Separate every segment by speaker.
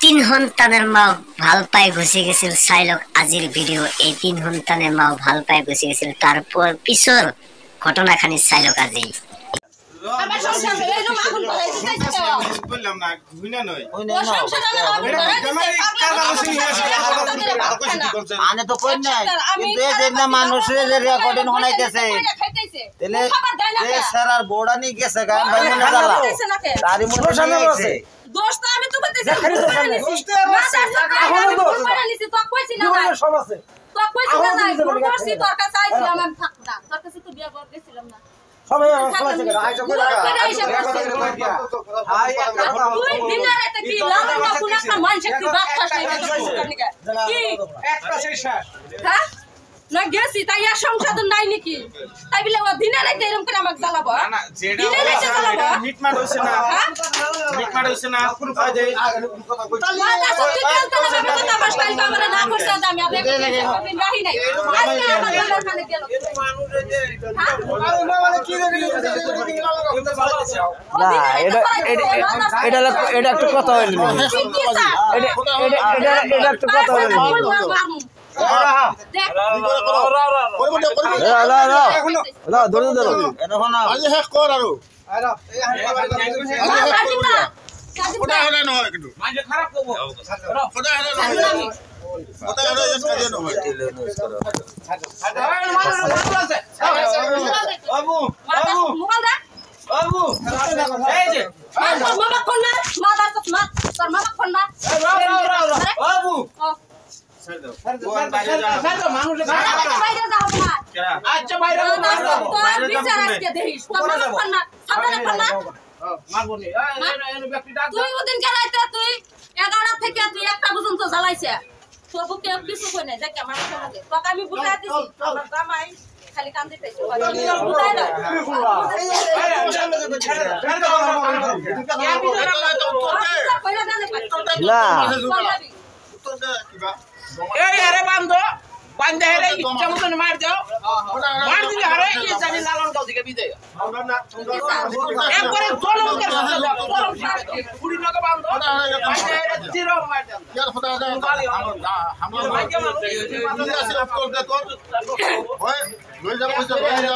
Speaker 1: তিন সন্তানের মা ভাল পাই গুচি গেছিল চাইলক আজিৰ ভিডিও। এই তিন সন্তানের মা ভাল পাই গুচি গেছিল, তারপর পিছৰ ঘটনাখানি চাইলক আজি।
Speaker 2: दोस्त আমি তো বলতেছি दोस्त তো কইছি না ভাই তো কইছি না ভাই করছি তোর কাছে আইছিলাম আমি থাকব না তোর কাছে তো বিয়া করে গেছিলাম না সবাই খালাছে আইছো কই লাগা তুই দিনা রাতে কি লাগা না কোন একটা মানুষ কি বাত খাস নাই কি একটা শেষ হ্যাঁ না গেছি তাই আর সংশোধন নাই নাকি তাই বলে ও দিনা রাতে এরকম করে আমাকে জ্বালাবো না যেটা মিটমাট হইছে না মিটমাট হইছে না কোন কই দেই কথা সত্যি বলতে না কথা বাস কাল আমরা না করছ আমি আপনাকে দিন রাহি নাই আজকে আমাদের ওখানে গেল মানুষ যে আরে না মানে কি রে না এটা একটা কথা হইল এটা একটা কথা হইল আচ্ছা বাইরে বিচার আজকে দেখিস তুই ওদিন গেলাইতে তুই 11টা থেকে তুই একটা পর্যন্ত জ্বালাইছে তোর বুকে কিছু কই নাই দেখ আমার সাথে তোকে আমি বুঝাই দিছি আমার জামাই খালি কান দিতেছে বুঝাই না এই আরে বান্দো বান্দে হেরে ইচ্ছা মতন মার দাও মার দিলে আরে কি জানি লালন গাও দিকে বিদে একবারে জলমকের সাথে দাও গরম সাথে পুরি নকে বান্দো বান্দে হেরে জিরো মার দাও यार खुदा हम लोग আছে আফকল দে তোর ওই লই যা কইছে লই যা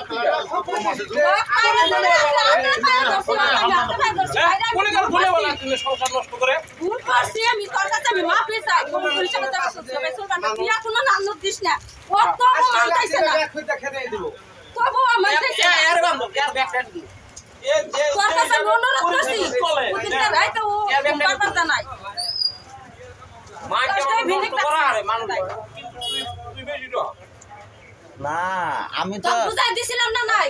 Speaker 2: কোনে কাল বলে বলা তুমি সংসার নষ্ট করে ভুল করছি আমি তোর কাছে আমি মাফি চাই কোন পরিচয় কথা সবাই সুলতান দিয়া কোনো নাম দিস না ও তো মানতাইছে না খেতে দিব তবু মানতাইছে না এর বান্দো এর ব্যাকটা দি এই যে তোর কাছে অনুরোধ করছি ওদিকে রাইতে ও কথা নাই
Speaker 3: না আমি তো
Speaker 2: বুঝাই দিছিলাম না নাই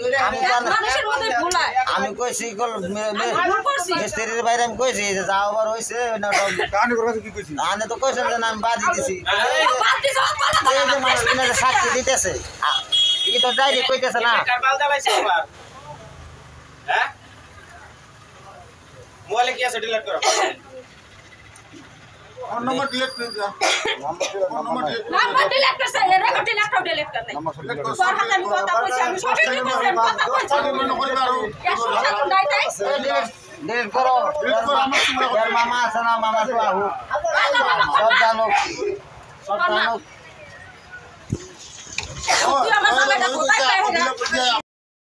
Speaker 2: মানুষের মধ্যে ভুলায়
Speaker 3: আমি কইছি কল মিস্ত্রির বাইরে আমি কইছি যে যাও বার হইছে না কানে করে কি কইছি আনে তো কইছেন যে আমি বাদ দিতেছি
Speaker 2: বাদ দিছ
Speaker 3: এই যে মানে সাক্ষী দিতেছে কি তো ডাইরেক্ট কইতেছে না
Speaker 4: কারবাল দাবাইছে আবার হ্যাঁ মোবাইলে কি আছে ডিলিট করো
Speaker 5: और नंबर डिलीट कर दिया
Speaker 2: नंबर डिलीट कर से रेकॉर्ड डिलीट कर नहीं सर हाथ में কথা কইছি আমি সঠিক কথা কইছি এ সোজা তো নাই তাই
Speaker 3: ডিলিট করো यार मामा আছে না মামা তো আহু সব জানো
Speaker 2: তুই আমার মামাটা কোথায় পাই